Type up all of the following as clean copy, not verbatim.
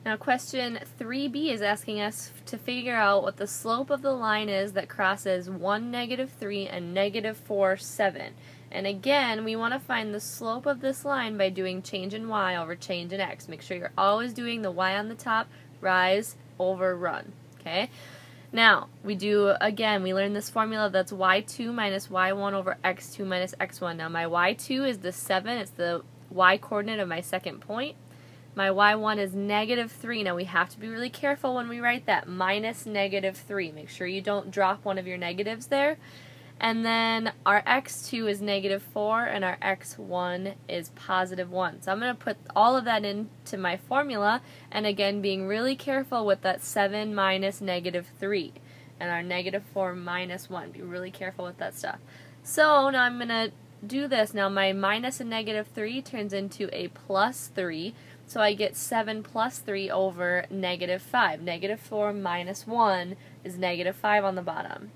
Now question 3b is asking us to figure out what the slope of the line is that crosses 1, -3 and -4, 7. And again, we want to find the slope of this line by doing change in y over change in x. Make sure you're always doing the y on the top, rise over run. Okay? Now, we learned this formula that's y2 minus y1 over x2 minus x1. Now, my y2 is the 7. It's the y coordinate of my second point. My y1 is -3. Now we have to be really careful when we write that. Minus -3. Make sure you don't drop one of your negatives there. And then our x2 is -4 and our x1 is +1. So I'm going to put all of that into my formula, and again being really careful with that 7 minus -3 and our -4 minus 1. Be really careful with that stuff. So now I'm going to do this. Now my minus a -3 turns into a +3. So I get 7 plus 3 over -5. -4 minus 1 is -5 on the bottom.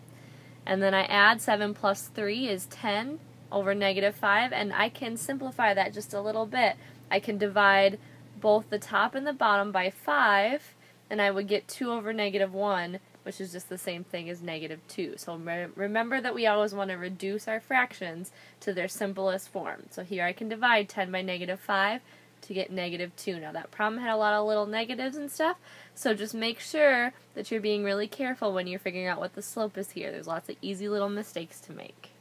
And then I add 7 plus 3 is 10 over -5, and I can simplify that just a little bit. I can divide both the top and the bottom by 5, and I would get 2 over -1, which is just the same thing as -2. So remember that we always want to reduce our fractions to their simplest form. So here I can divide 10 by -5 to get -2. Now that problem had a lot of little negatives and stuff, so just make sure that you're being really careful when you're figuring out what the slope is here. There's lots of easy little mistakes to make.